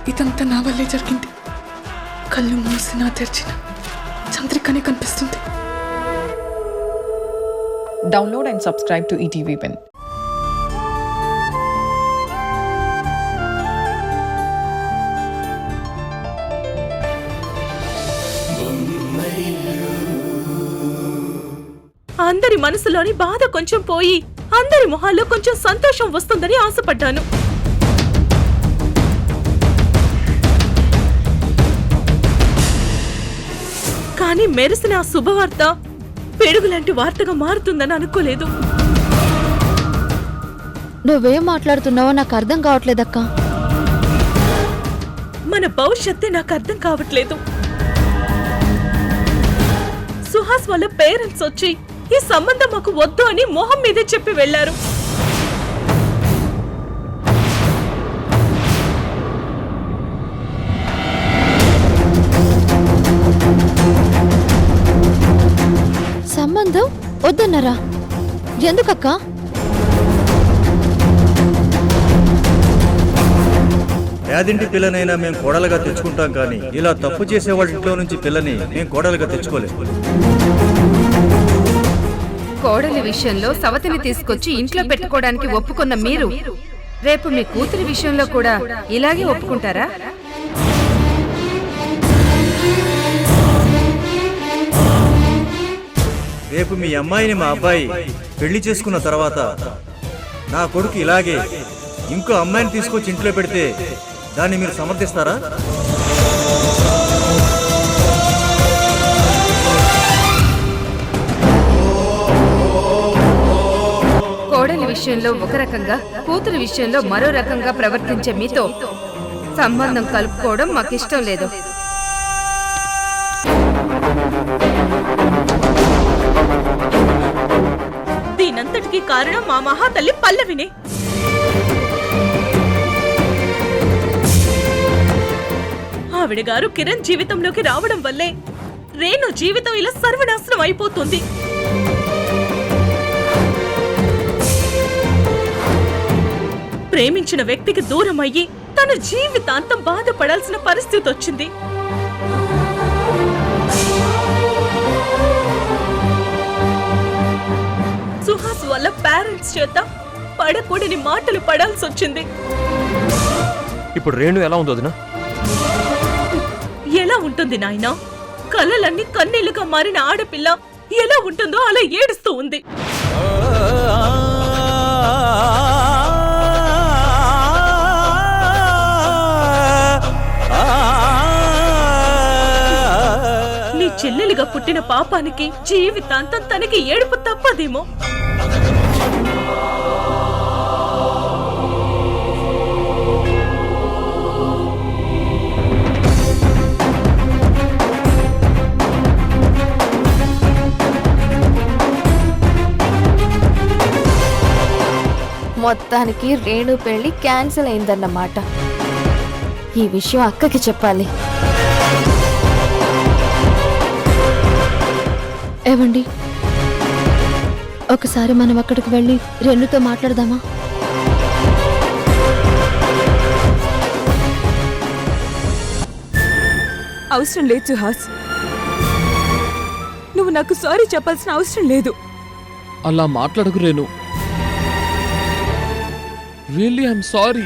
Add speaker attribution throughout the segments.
Speaker 1: ఇదంతా నా వల్లే జరిగింది. కళ్ళు మూసినా తెరిచిన చంద్రికనే కనిపిస్తుంది.
Speaker 2: Download and subscribe to ETV Win.
Speaker 3: అందరి మనసులోని బాధ కొంచెం పోయి అందరి మొహాల్లో కొంచెం సంతోషం వస్తుందని ఆశపడ్డాను. కానీ మెరిసిన ఆ శుభవార్త పెడుగులాంటి వార్తగా మారుతుందని అనుకోలేదు.
Speaker 4: నువ్వేం మాట్లాడుతున్నావో నాకు అర్థం కావట్లేదక్క.
Speaker 3: మన భవిష్యత్తే నాకు అర్థం కావట్లేదు. సుహాస్ వాళ్ళ పేరెంట్స్ వచ్చి ఈ సంబంధం మాకు వద్దు అని మొహం మీదే చెప్పి వెళ్లారు.
Speaker 4: సంబంధం వద్దన్నారా? ఎందుకక్క?
Speaker 5: యాదింటి పిల్లనైనా మేము కోడలుగా తెచ్చుకుంటాం, కానీ ఇలా తప్పు చేసే వాళ్ళ ఇంట్లో నుంచి పిల్లని మేము కోడలుగా తెచ్చుకోలేము.
Speaker 6: కోడలి విషయంలో సవతిని తీసుకొచ్చి ఇంట్లో పెట్టుకోవడానికి ఒప్పుకున్న మీరు రేపు మీ కూతురి విషయంలో కూడా ఇలాగే ఒప్పుకుంటారా?
Speaker 5: రేపు మీ అమ్మాయిని మా అబ్బాయి పెళ్లి చేసుకున్న తర్వాత నా కొడుకు ఇలాగే ఇంకో అమ్మాయిని తీసుకొచ్చి ఇంట్లో పెడితే దాన్ని మీరు సమర్థిస్తారా?
Speaker 6: కోడలి విషయంలో ఒక రకంగా కూతురి విషయంలో మరో రకంగా ప్రవర్తించే మీతో సంబంధం కలుపుకోవడం మాకిష్టం లేదు.
Speaker 3: దీనంతటికీ కారణం మా మహాతల్లి పల్లవినే. ఆవిడ గారు కిరణ్ జీవితంలోకి రావడం వల్లే రేణు జీవితం ఇలా సర్వనాశనం అయిపోతుంది. ప్రేమించిన వ్యక్తికి దూరం అయ్యి తన జీవితాంతం బాధపడాల్సిన పరిస్థితి వచ్చింది. సుహాస్ వల్ల పేరెంట్స్ చేత పడకూడని మాటలు పడాల్సి వచ్చింది.
Speaker 7: ఇప్పుడు రేణు ఎలా ఉందో వదినా?
Speaker 3: ఎలా ఉంటుంది నాయనా? కళ్ళలన్నీ కన్నీళ్లుగా మారిన ఆడపిల్ల ఎలా ఉంటుందో అలా ఏడుస్తూ ఉంది. నీ చెల్లెలుగా పుట్టిన పాపానికి జీవితాంతం తనకి ఏడుపు తప్పదేమో.
Speaker 4: మొత్తానికి రేణు పెళ్లి క్యాన్సిల్ అయిందన్నమాట. ఈ విషయం అక్కకి చెప్పాలి. ఏవండి, ఒకసారి మనం అక్కడికి వెళ్ళి రేణుతో మాట్లాడదామా?
Speaker 8: అవసరం లేదు సుహాస్, నువ్వు నాకు సారీ చెప్పాల్సిన అవసరం లేదు.
Speaker 7: అలా మాట్లాడకు Renu. Really I'm sorry,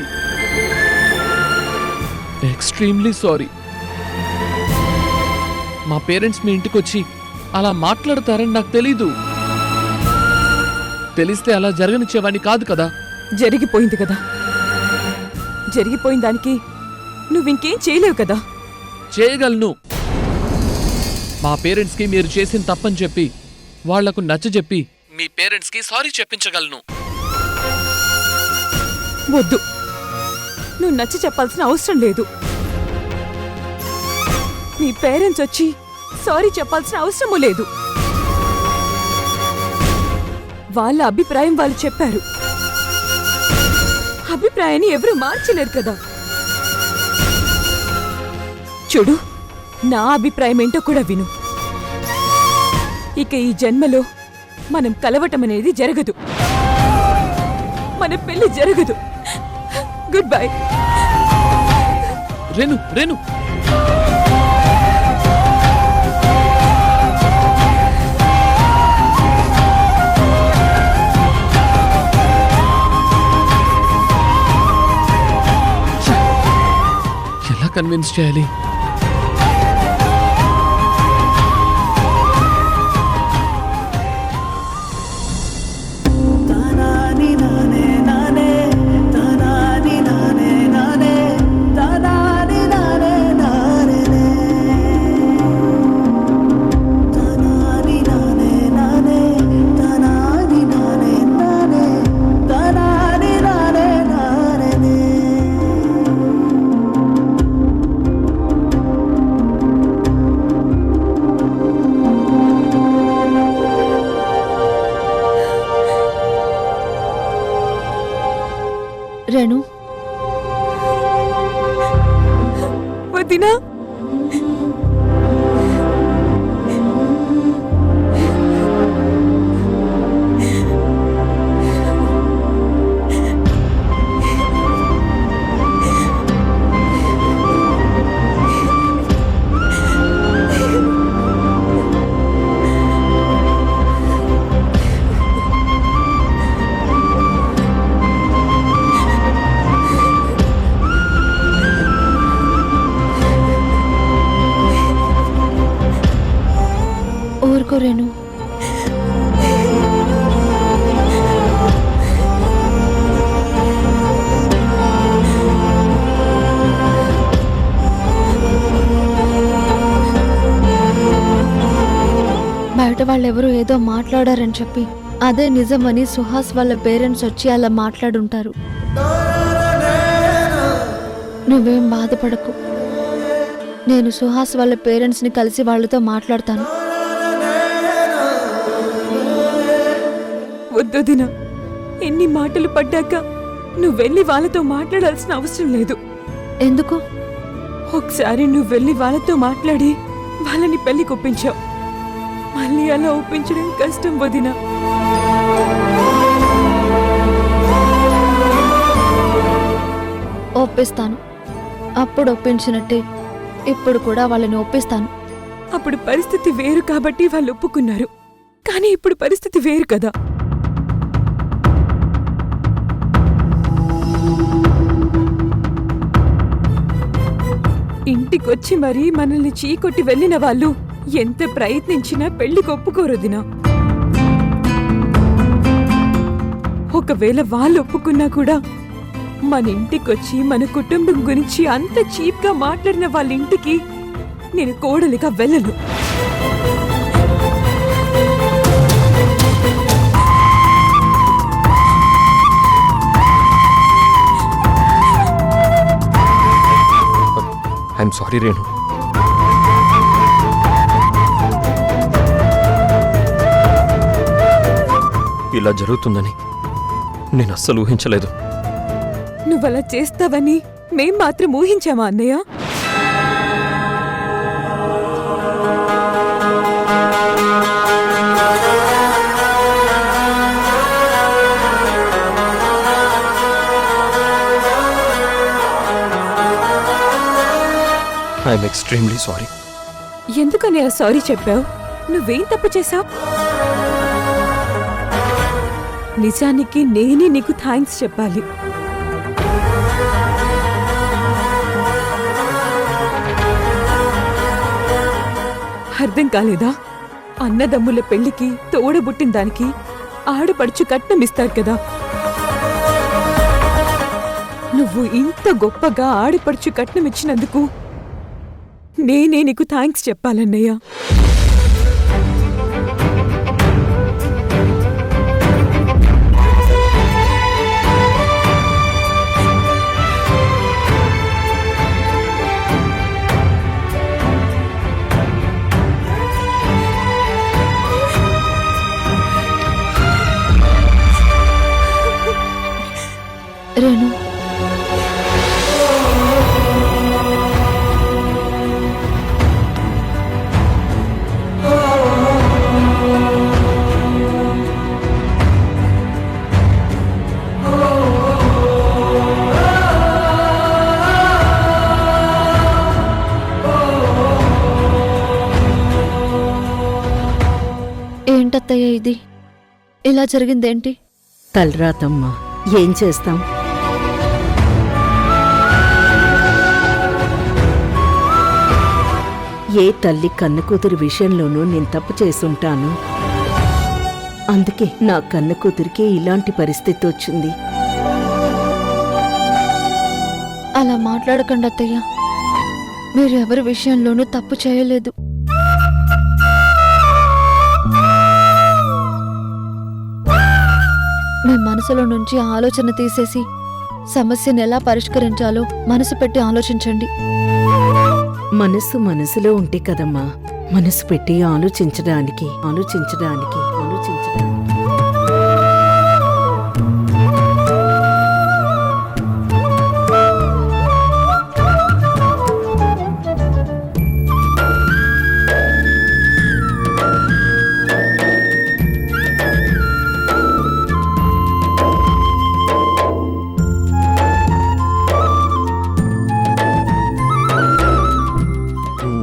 Speaker 7: extremely sorry. మా పేరెంట్స్ మీ ఇంటికి వచ్చి అలా మాట్లాడతారని నాకు తెలీదు. తెలిస్తే అలా జరగనిచ్చేవాడిని కాదు కదా.
Speaker 8: జరిగిపోయింది కదా, జరిగిపోయిన దానికి నువ్వింకేం చేయలేవు కదా.
Speaker 7: చేయగలను. మా పేరెంట్స్కి మీరు చేసిన తప్పని చెప్పి వాళ్లకు నచ్చజెప్పి మీ పేరెంట్స్కి సారీ చెప్పించగలను.
Speaker 8: వద్దు, నువ్వు నచ్చి చెప్పాల్సిన అవసరం లేదు. నీ పేరెంట్స్ వచ్చి సారీ చెప్పాల్సిన అవసరమూ లేదు. వాళ్ళ అభిప్రాయం వాళ్ళు చెప్పారు. అభిప్రాయాన్ని ఎవరూ మార్చలేరు కదా. చూడు, నా అభిప్రాయం ఏంటో కూడా విను. ఇక ఈ జన్మలో మనం కలవటం అనేది జరగదు. మన పెళ్లి జరగదు. Good bye.
Speaker 7: రేణు రేణు ఎలా కన్విన్స్ చేయాలి?
Speaker 4: రేణు,
Speaker 8: వదినా,
Speaker 4: ఊరుకో రేణు. బయట వాళ్ళెవరూ ఏదో మాట్లాడారని చెప్పి అదే నిజమని సుహాస్ వాళ్ళ పేరెంట్స్ వచ్చి అలా మాట్లాడుంటారు. నువ్వేం బాధపడకు. నేను సుహాస్ వాళ్ళ పేరెంట్స్ని కలిసి వాళ్ళతో మాట్లాడతాను.
Speaker 8: వద్దొదినా, ఎన్ని మాటలు పడ్డాక నువ్వు వెళ్ళి వాళ్ళతో మాట్లాడాల్సిన అవసరం లేదు.
Speaker 4: ఎందుకు?
Speaker 8: ఒకసారి నువ్వు వెళ్ళి వాళ్ళతో మాట్లాడి వాళ్ళని పెళ్లికి ఒప్పించావు. మళ్ళీ అలా ఒప్పించడం కష్టం వదినా.
Speaker 4: ఒప్పిస్తాను. అప్పుడు ఒప్పించినట్టే ఇప్పుడు కూడా వాళ్ళని ఒప్పిస్తాను.
Speaker 8: అప్పుడు పరిస్థితి వేరు కాబట్టి వాళ్ళు ఒప్పుకున్నారు. కానీ ఇప్పుడు పరిస్థితి వేరు కదా. ఇంటికొచ్చి మరీ మనల్ని చీకొట్టి వెళ్ళిన వాళ్ళు ఎంత ప్రయత్నించినా పెళ్లికి ఒప్పుకోరొదినా. ఒకవేళ వాళ్ళు ఒప్పుకున్నా కూడా మన ఇంటికొచ్చి మన కుటుంబం గురించి అంత చీప్గా మాట్లాడిన వాళ్ళ ఇంటికి నేను కోడలిగా వెళ్ళను.
Speaker 9: I'm sorry Renu. ఇలా జరుగుతుందని నేను అస్సలు ఊహించలేదు.
Speaker 8: నువ్వలా చేస్తావని మేం మాత్రం ఊహించామా అన్నయ్య?
Speaker 9: I'm extremely sorry.
Speaker 8: ఎందుకన్నయ్య సారీ చెప్పావు? నువ్వేం తప్పు చేశావు? నిజానికి నేనే నీకు థ్యాంక్స్ చెప్పాలి. అర్థం కాలేదా? అన్నదమ్ముల పెళ్లికి తోడబుట్టిన దానికి ఆడపడుచు కట్నమిస్తాడు కదా. నువ్వు ఇంత గొప్పగా ఆడపడుచు కట్నమిచ్చినందుకు నేనే నీకు థ్యాంక్స్ చెప్పాలన్నయ్య.
Speaker 4: రేణు, అత్తయ్య ఇది? ఇలా జరిగిందేంటి?
Speaker 10: తలరాతమ్మా, ఏం చేస్తాం? ఏ తల్లి కన్న కూతురి విషయంలోనూ నేను తప్పు చేసుంటాను. అందుకే నా కన్న కూతురికి ఇలాంటి పరిస్థితి వచ్చింది.
Speaker 4: అలా మాట్లాడకండి అత్తయ్య. మీరు ఎవరి విషయంలోనూ తప్పు చేయలేదు. మీ మనసులో నుంచి ఆలోచన తీసేసి సమస్యను ఎలా పరిష్కరించాలో మనసు పెట్టి ఆలోచించండి.
Speaker 10: మనసు మనసులో ఉంటే కదమ్మా మనసు పెట్టి ఆలోచించడానికి.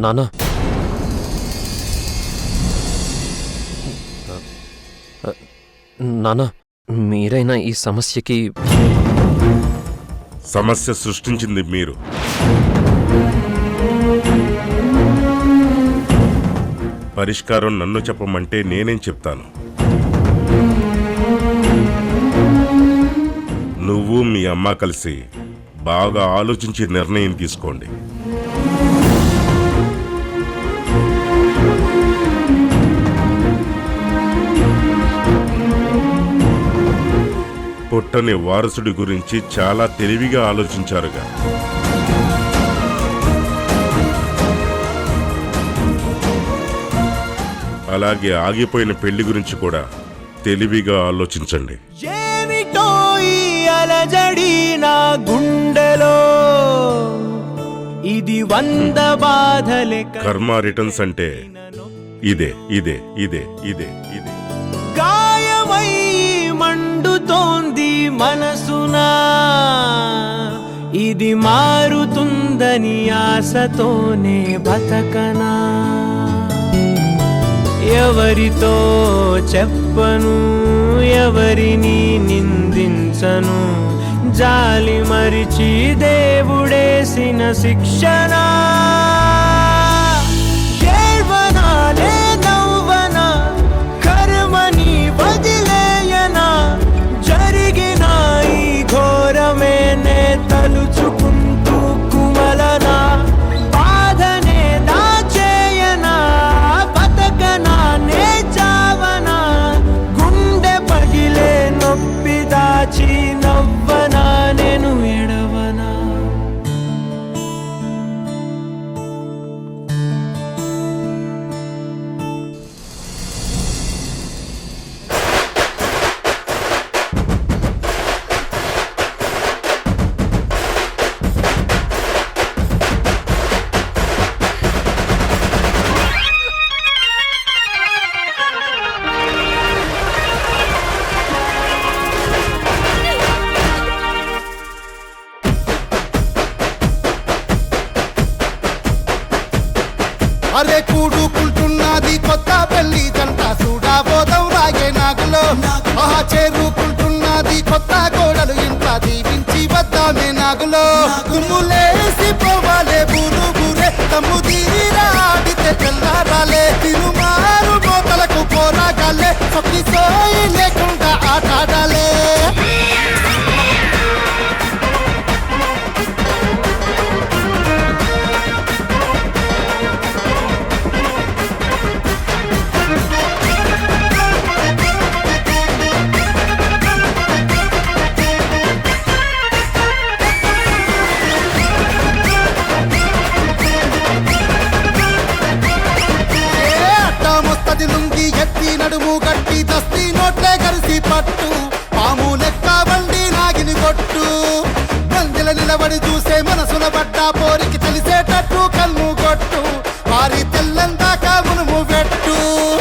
Speaker 9: నానా, నానా, మీరైనా ఈ సమస్యకి
Speaker 11: సమస్య సృష్టించింది మీరు. పరిష్కారం నన్ను చెప్పమంటే నేనేం చెప్తాను? నువ్వు మీ అమ్మ కలిసి బాగా ఆలోచించి నిర్ణయం తీసుకోండి. పుట్టని వారసుడి గురించి చాలా తెలివిగా ఆలోచించారుగా. అలాగే ఆగిపోయిన పెళ్లి గురించి కూడా తెలివిగా ఆలోచించండి.
Speaker 12: ఏమిటో ఈ అలజడి నా గుండెలో, ఇది 100 బాధలే.
Speaker 11: కర్మ రిటర్న్స్ అంటే ఇదే ఇదే ఇదే ఇదే ఇదే.
Speaker 12: గాయమై మండుతోంది మనసునా, ఇది మారుతుందని ఆశతోనే బతకనా. ఎవరితో చెప్పను, ఎవరిని నిందించను, జాలి మరిచి దేవుడేసిన శిక్షణ. ఏడ్వనాలే నవ్వనా, కర్మని వదిలేయనా, జరిగిన ఈ ఘోరమే నే తలుచుకుంటూ కుమలనా. బాధనే దాచేయనా, బతకనా నే చావనా, గుండె పగిలే నొప్పి దాచి నవ్వనా, నేను ఎడవనా.
Speaker 13: అరే కూడుకుంటున్నది కొత్త పెళ్లి జంట, చూడబోదాం రాగే నాగులో. ఆహా చేరుకుంటున్నది కొత్త కోడలు, ఇంట్లో దీవించి వద్దామే నాగులో. తుమ్ములేసి పోవాలే బూరు బూరే, తమ్ము తీరా ఆడితే తెల్లారాలే. తిరుమారు మోతలకు పోరాగాలే, సొక్కి సోయి లేకుండా ఆటాడాలే. లుంగి ఎత్తి నడుము గట్టి దస్తి నోట్లే కలిసి పట్టు, పాము లెక్క బండి నాగిని కొట్టు. బందిల నిలబడి చూసే మనసున పడ్డ పోరికి తెలిసేటట్టు కన్ను కొట్టు, వారి తెల్లందాకా మునుము పెట్టు.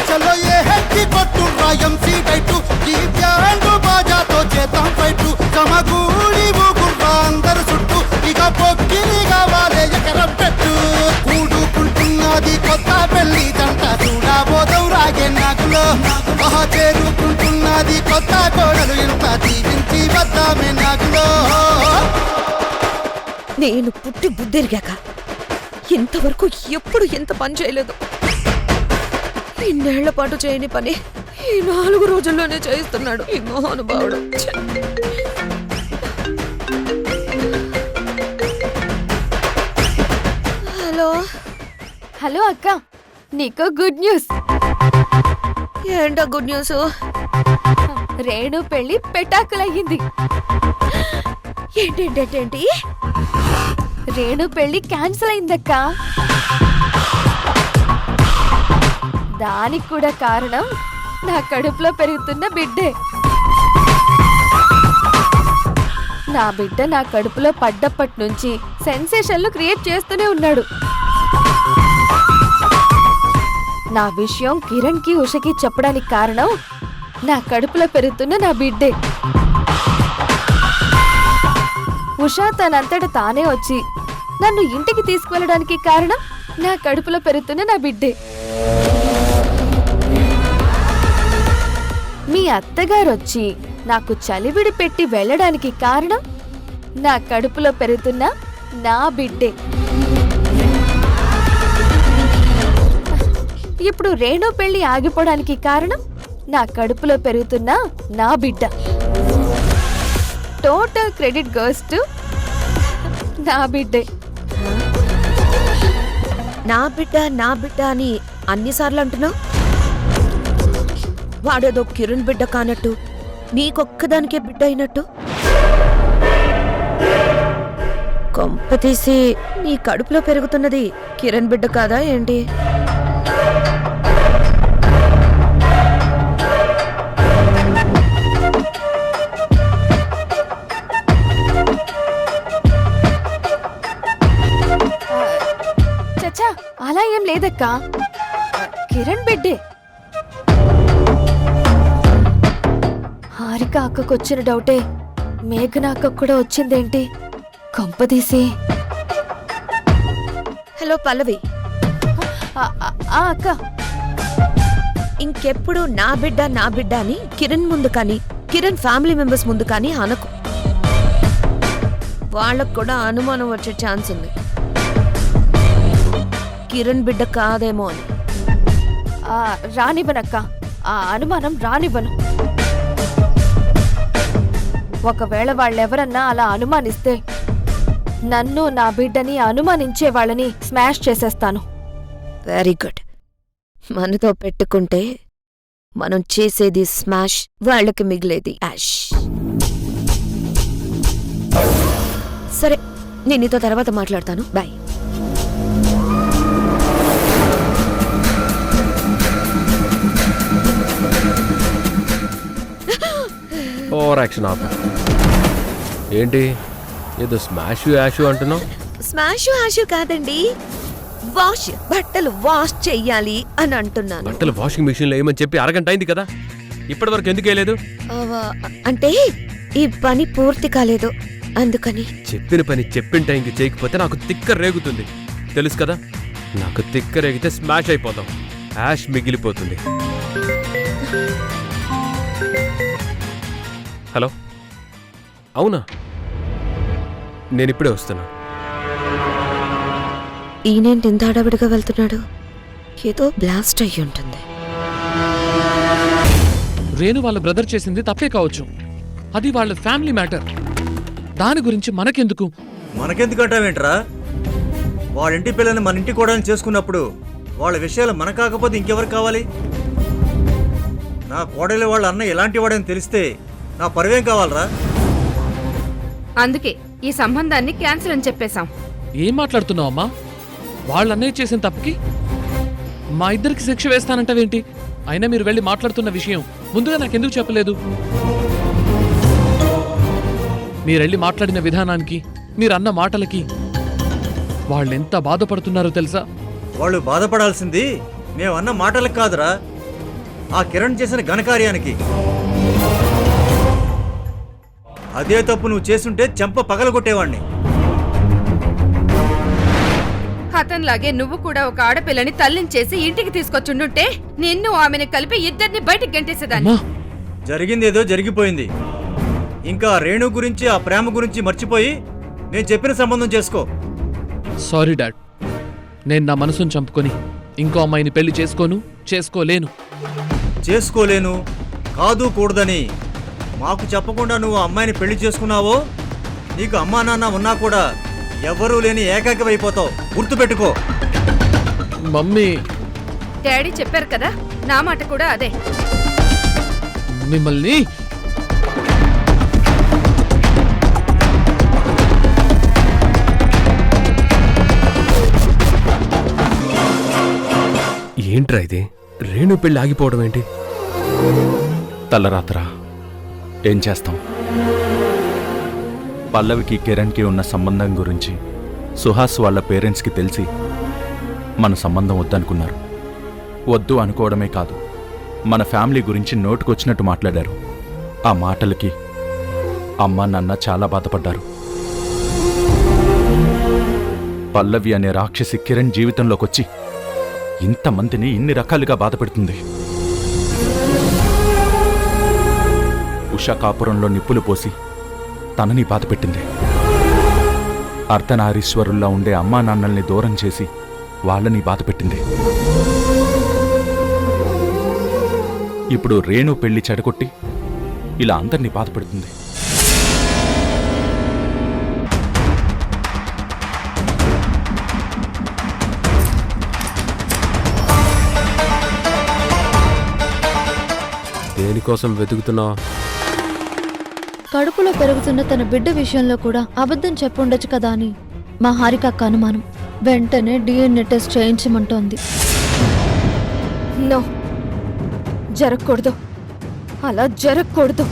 Speaker 13: చలో ఏ హెక్కి కొట్టు రాయం సీటైటు, ఈ బ్యాండు బాజాతో చేద్దాం ఫైటు. సమగూడి ఊగుర్రా అందరు చుట్టూ, ఇక పొక్కిని కావాలే ఎకరం పెట్టు. కూడుకుంటున్నది కొత్త పెళ్లి జంట, చూడబోదాం రాగే నాగులో. ఆహా చేరుకుంటున్నది కొత్త కోడలు ఇంత జీవించి వద్దామే నాగులో.
Speaker 8: నేను పుట్టి బుద్ధిరిగాక ఇంతవరకు ఎప్పుడు ఎంత పని చేయలేదు. ఇన్నేళ్ల పాటు చేయని పని ఈ 4 రోజుల్లోనే చేయిస్తున్నాడు ఈ మహానుభావుడు. ఛే! హలో
Speaker 4: హలో అక్క, నీకు గుడ్ న్యూస్.
Speaker 8: ఏంటో గుడ్ న్యూస్?
Speaker 4: రేణు పెళ్లి పెటాకులయ్యింది.
Speaker 8: ఏంటేంటేంటి?
Speaker 4: రేణు పెళ్లి క్యాన్సిల్ అయిందక్క. దానికి కూడా కారణం నా కడుపులో పెరుగుతున్న బిడ్డే. నా బిడ్డ నా కడుపులో పడ్డప్పటి నుంచి సెన్సేషన్లు క్రియేట్ చేస్తూనే ఉన్నాడు. నా విషయం కిరణ్ కి ఉషకి చెప్పడానికి కారణం నా కడుపులో పెరుగుతున్న నా బిడ్డే. ఉష తనంతట తానే వచ్చి నన్ను ఇంటికి తీసుకువెళ్ళడానికి కారణం నా కడుపులో పెరుగుతున్న నా బిడ్డే. మీ అత్తగారొచ్చి నాకు చలివిడి పెట్టి వెళ్ళడానికి కారణం నా కడుపులో పెరుగుతున్న నా బిడ్డే. ఇప్పుడు రేణు పెళ్లి ఆగిపోవడానికి కారణం నా కడుపులో పెరుగుతున్న నా బిడ్డ. టోటల్ క్రెడిట్ గోస్ టు నా బిడ్డే.
Speaker 8: నా బిడ్డ అని అన్నిసార్లు అంటున్నావు. వాడేదో కిరణ్ బిడ్డ కానట్టు నీకొక్కదానికే బిడ్డ అయినట్టు. కొంపతీసి నీ కడుపులో పెరుగుతున్నది కిరణ్ బిడ్డ కాదా ఏంటి?
Speaker 4: చచ్చా, అలా ఏం లేదక్కా, కిరణ్ బిడ్డే. హారిక అక్కకొచ్చిన డౌటే మేఘన అక్కకు కూడా వచ్చిందేంటి? కొంపదీసి.
Speaker 8: హలో పల్లవి,
Speaker 4: అక్క,
Speaker 8: ఇంకెప్పుడు నా బిడ్డ అని కిరణ్ ముందు కానీ కిరణ్ ఫ్యామిలీ మెంబర్స్ ముందు కానీ అనకు. వాళ్ళకు కూడా అనుమానం వచ్చే ఛాన్స్ ఉంది కిరణ్ బిడ్డ కాదేమో అని.
Speaker 4: రానివ్వనక్క, ఆ అనుమానం రానివ్వను. ఒకవేళ వాళ్ళెవరన్నా అలా అనుమానిస్తే నన్ను నా బిడ్డని అనుమానించే వాళ్ళని స్మాష్ చేసేస్తాను.
Speaker 8: Very good. మనతో పెట్టుకుంటే మనం చేసేది స్మాష్, వాళ్ళకి మిగిలేది యాష్. సరే, నేను నీతో తర్వాత మాట్లాడతాను. బాయ్.
Speaker 9: ఓవర్ యాక్షన్ ఆపు. ఏంటి ఏదో స్మాష్ యాషు అంటున్నావు?
Speaker 8: స్మాష్ యాష్ కాదండి, వాష్. బట్టలు వాష్ చెయ్యాలి అని అంటున్నాను.
Speaker 9: బట్టలు వాషింగ్ మిషన్ లో ఏమని చెప్పి అరగంట అయింది కదా, ఇప్పటి వరకు ఎందుకు వేయలేదు?
Speaker 8: అంటే ఈ పని పూర్తి కాలేదు అందుకని.
Speaker 9: చెప్పిన పని చెప్పిన టైంకి చేయకపోతే నాకు తిక్క రేగుతుంది, తెలుసు కదా. నాకు తిక్క రేగితే స్మాష్ అయిపోతాం, యాష్ మిగిలిపోతుంది. హలో, అవునా? నేనిప్పుడే వస్తున్నా.
Speaker 8: ఈయనేంటి ఇంత హడావిడిగా వెళ్తున్నాడు? ఏదో బ్లాస్ట్ అయ్యి ఉంటుంది.
Speaker 7: రేణు వాళ్ళ బ్రదర్ చేసింది తప్పే కావచ్చు, అది వాళ్ళ ఫ్యామిలీ మ్యాటర్. దాని గురించి మనకెందుకు?
Speaker 5: మనకెందుకంటావేంట్రా? వాళ్ళింటి పిల్లని మన ఇంటి కూడా చేసుకున్నప్పుడు వాళ్ళ విషయాలు మన కాకపోతే ఇంకెవరు కావాలి? నా కోడలి వాళ్ళ అన్న ఎలాంటి వాడని తెలిస్తే నా పరువేం కావాలరా?
Speaker 6: అందుకే ఈ సంబంధాన్ని క్యాన్సిల్ అని చెప్పేశాం.
Speaker 7: ఏం మాట్లాడుతున్నావు అమ్మా? వాళ్ళ అన్నయ్య చేసిన తప్పుకి మా ఇద్దరికి శిక్ష వేస్తానంటావేంటి? అయినా మీరు వెళ్ళి మాట్లాడుతున్న విషయం ముందుగా నాకెందుకు చెప్పలేదు? మీరెళ్ళి మాట్లాడిన విధానానికి, మీరన్న మాటలకి వాళ్ళెంత బాధపడుతున్నారో తెలుసా?
Speaker 5: వాళ్ళు బాధపడాల్సింది మేమన్న మాటలకు కాదురా, ఆ కిరణ్ చేసిన ఘనకార్యానికి. అదే తప్పు నువ్వు చేస్తుంటే చెంప పగలగొట్టేవాణ్ణి.
Speaker 6: అతనిలాగే నువ్వు కూడా ఒక ఆడపిల్లని తల్లించేసి ఇంటికి తీసుకొచ్చుండుంటే నిన్ను ఆమెను కలిపి ఇద్దరిని బయటికి గంటేసేదాన్ని.
Speaker 5: జరిగింది ఏదో జరిగిపోయింది. ఇంకా రేణు గురించి ఆ ప్రేమ గురించి మర్చిపోయి నేను చెప్పిన సంబంధం చేసుకో.
Speaker 7: సారీ డాడ్, నేను నా మనసును చంపుకొని ఇంకో అమ్మాయిని పెళ్లి చేసుకోలేను కాదు కూడదని మాకు చెప్పకుండా నువ్వు ఆ అమ్మాయిని పెళ్లి చేసుకున్నావో నీకు అమ్మా నాన్న ఉన్నా కూడా ఎవ్వరూ లేని ఏకాకివైపోతావు. గుర్తుపెట్టుకో. మమ్మీ,
Speaker 6: డాడీ చెప్పారు కదా, నా మాట కూడా అదే.
Speaker 7: మిమ్మల్ని
Speaker 9: ఏంట్రా ఇది? రేణు పెళ్లి ఆగిపోవడం ఏంటి?
Speaker 14: తలరాత్రా ఏం చేస్తాం? పల్లవికి కిరణ్కి ఉన్న సంబంధం గురించి సుహాస్ వాళ్ళ పేరెంట్స్కి తెలిసి మన సంబంధం వద్దనుకున్నారు. వద్దు అనుకోవడమే కాదు, మన ఫ్యామిలీ గురించి నోటుకొచ్చినట్టు మాట్లాడారు. ఆ మాటలకి అమ్మా నాన్న చాలా బాధపడ్డారు. పల్లవి అనే రాక్షసి కిరణ్ జీవితంలోకొచ్చి ఇంతమందిని ఇన్ని రకాలుగా బాధపెడుతుంది. ఉషా కాపురంలో నిప్పులు పోసి తనని బాధపెట్టింది. అర్ధనారీశ్వరుల్లా ఉండే అమ్మా నాన్నల్ని దూరం చేసి వాళ్ళని బాధపెట్టింది. ఇప్పుడు రేణు పెళ్లి చెడగొట్టి ఇలా అందరినీ బాధపెడుతుంది.
Speaker 9: దేనికోసం వెతుకుతున్నావు?
Speaker 4: కడుపులో పెరుగుతున్న తన బిడ్డ విషయంలో కూడా అబద్ధం చెప్పుండొచ్చు కదా అని మా హారికక్క అనుమానం. వెంటనే DNA టెస్ట్ చేయించమంటోంది. నో, జరగకూడదు, అలా జరగకూడదు.